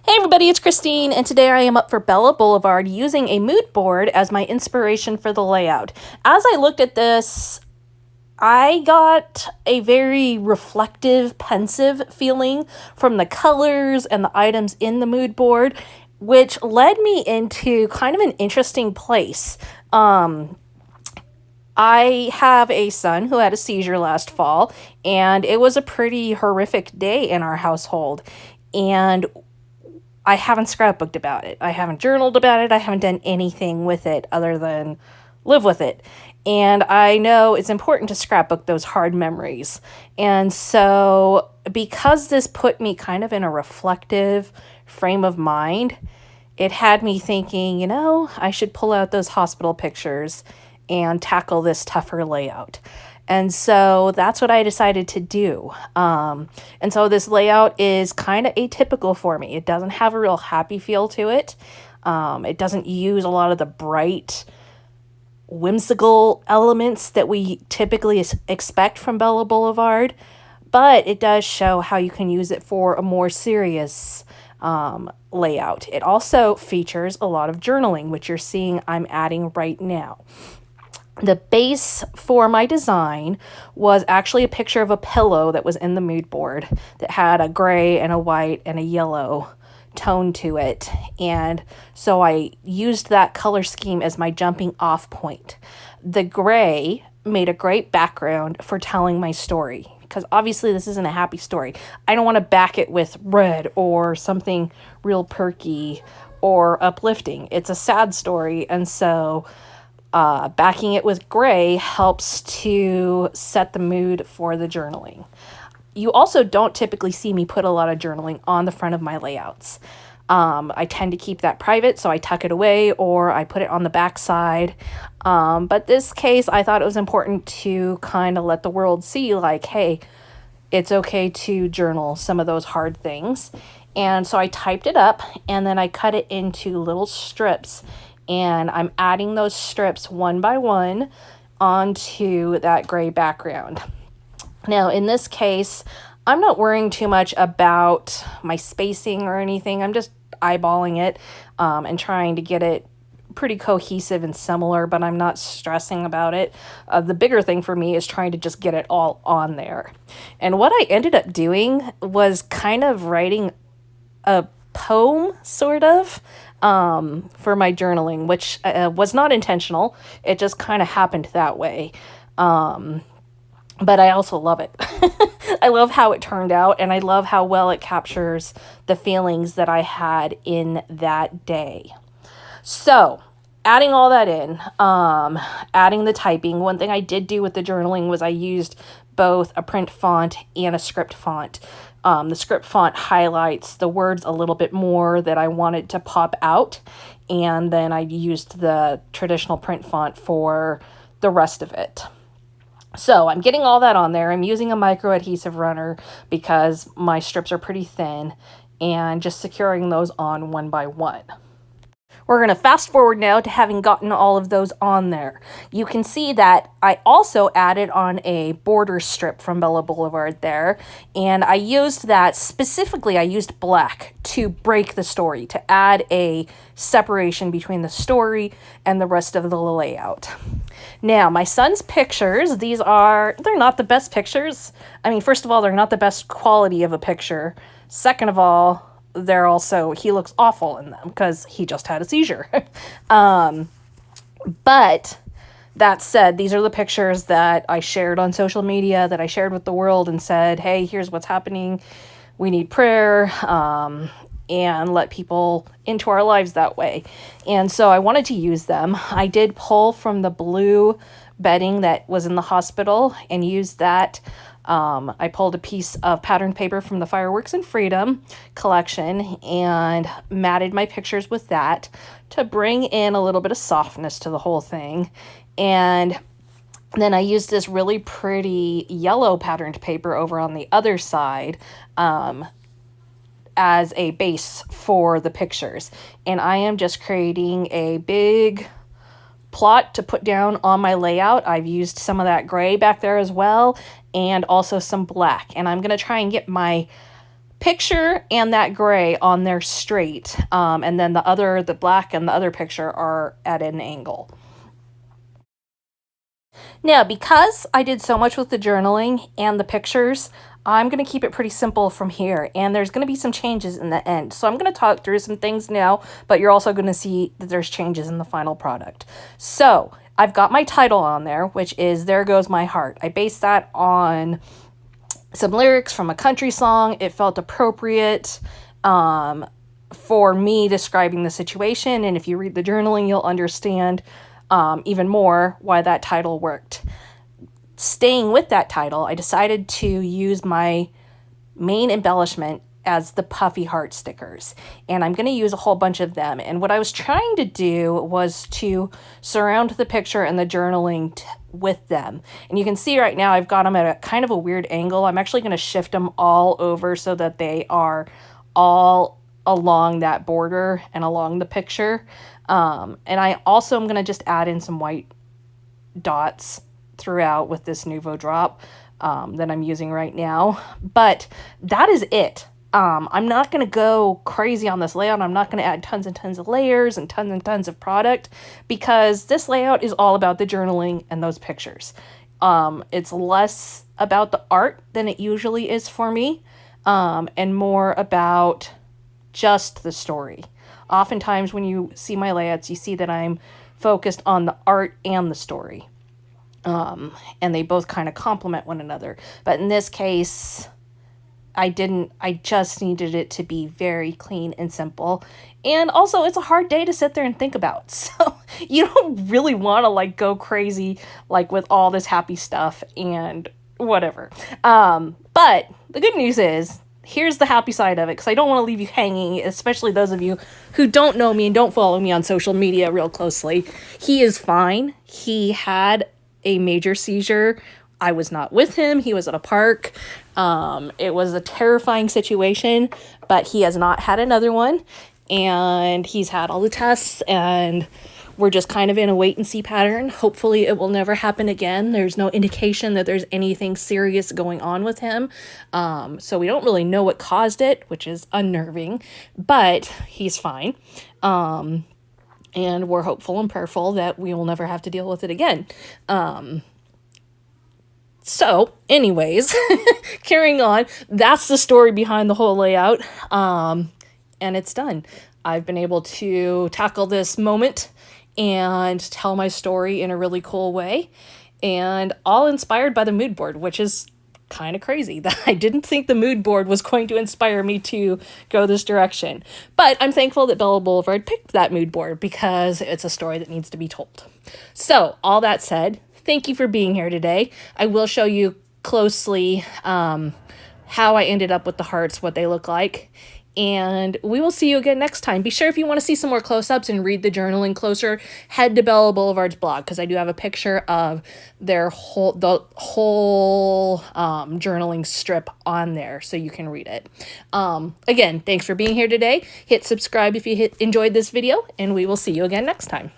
Hey everybody, it's Christine, and today I am up for Bella Boulevard using a mood board as my inspiration for the layout. As I looked at this, I got a very reflective, pensive feeling from the colors and the items in the mood board, which led me into kind of an interesting place. I have a son who had a seizure last fall, and it was a pretty horrific day in our household. And I haven't scrapbooked about it. I haven't journaled about it. I haven't done anything with it other than live with it. And I know it's important to scrapbook those hard memories. And so, because this put me kind of in a reflective frame of mind, it had me thinking, I should pull out those hospital pictures and tackle this tougher layout. And so that's what I decided to do. And so this layout is kind of atypical for me. It doesn't have a real happy feel to it. It doesn't use a lot of the bright, whimsical elements that we typically expect from Bella Boulevard. But it does show how you can use it for a more serious layout. It also features a lot of journaling, which you're seeing I'm adding right now. The base for my design was actually a picture of a pillow that was in the mood board that had a gray and a white and a yellow tone to it. And so I used that color scheme as my jumping off point. The gray made a great background for telling my story, because obviously this isn't a happy story. I don't want to back it with red or something real perky or uplifting. It's a sad story, and so backing it with gray helps to set the mood for the journaling. You also don't typically see me put a lot of journaling on the front of my layouts. I tend to keep that private, so I tuck it away or I put it on the back side. But this case, I thought it was important to kind of let the world see, like, hey, it's okay to journal some of those hard things. And so I typed it up and then I cut it into little strips. And I'm adding those strips one by one onto that gray background. Now, in this case, I'm not worrying too much about my spacing or anything. I'm just eyeballing it and trying to get it pretty cohesive and similar, but I'm not stressing about it. The bigger thing for me is trying to just get it all on there. And what I ended up doing was kind of writing a poem, sort of, for my journaling, which was not intentional. It just kind of happened that way. But I also love it. I love how it turned out, and I love how well it captures the feelings that I had in that day. So, adding all that in, adding the typing, one thing I did do with the journaling was I used both a print font and a script font. The script font highlights the words a little bit more that I wanted to pop out, and then I used the traditional print font for the rest of it. So I'm getting all that on there. I'm using a micro adhesive runner because my strips are pretty thin, and just securing those on one by one. We're going to fast forward now to having gotten all of those on there. You can see that I also added on a border strip from Bella Boulevard there, and I used that specifically, I used black to break the story, to add a separation between the story and the rest of the layout. Now, my son's pictures, they're not the best pictures. I mean, first of all, they're not the best quality of a picture. Second of all, he looks awful in them because he just had a seizure. But that said, these are the pictures that I shared on social media, that I shared with the world and said, hey, here's what's happening. We need prayer, and let people into our lives that way. And so I wanted to use them. I did pull from the blue bedding that was in the hospital and used that. I pulled a piece of patterned paper from the Fireworks and Freedom collection and matted my pictures with that to bring in a little bit of softness to the whole thing. And then I used this really pretty yellow patterned paper over on the other side as a base for the pictures. And I am just creating a big plot to put down on my layout. I've used some of that gray back there as well, and also some black. And I'm going to try and get my picture and that gray on there straight, and then the black and the other picture are at an angle. Now, because I did so much with the journaling and the pictures, I'm going to keep it pretty simple from here, and there's going to be some changes in the end. So I'm going to talk through some things now, but you're also going to see that there's changes in the final product. So I've got my title on there, which is There Goes My Heart. I based that on some lyrics from a country song. It felt appropriate for me describing the situation, and if you read the journaling, you'll understand even more why that title worked. Staying with that title, I decided to use my main embellishment as the puffy heart stickers, and I'm going to use a whole bunch of them. And what I was trying to do was to surround the picture and the journaling with them. And you can see right now I've got them at a kind of a weird angle. I'm actually going to shift them all over so that they are all along that border and along the picture. And I also am going to just add in some white dots throughout with this Nuvo drop that I'm using right now. But that is it. I'm not going to go crazy on this layout. I'm not going to add tons and tons of layers and tons of product, because this layout is all about the journaling and those pictures. It's less about the art than it usually is for me, and more about just the story. Oftentimes when you see my layouts, you see that I'm focused on the art and the story. And they both kind of complement one another. But in this case, I just needed it to be very clean and simple. And also, it's a hard day to sit there and think about. So you don't really want to like go crazy like with all this happy stuff and whatever. But the good news is, here's the happy side of it, because I don't want to leave you hanging, especially those of you who don't know me and don't follow me on social media real closely. He is fine. He had a major seizure. I was not with him. He was at a park. It was a terrifying situation, but he has not had another one, and he's had all the tests, and we're just kind of in a wait and see pattern. Hopefully it will never happen again. There's no indication that there's anything serious going on with him. So we don't really know what caused it, which is unnerving, but he's fine. And we're hopeful and prayerful that we will never have to deal with it again. So anyways, carrying on, that's the story behind the whole layout. And it's done. I've been able to tackle this moment and tell my story in a really cool way, and all inspired by the mood board, which is kind of crazy that I didn't think the mood board was going to inspire me to go this direction. But I'm thankful that Bella Boulevard picked that mood board, because it's a story that needs to be told. So all that said, thank you for being here today. I will show you closely how I ended up with the hearts, what they look like. And we will see you again next time. Be sure, if you want to see some more close-ups and read the journaling closer, head to Bella Boulevard's blog, because I do have a picture of the whole journaling strip on there, so you can read it. Again, thanks for being here today. Hit subscribe if you enjoyed this video, and we will see you again next time.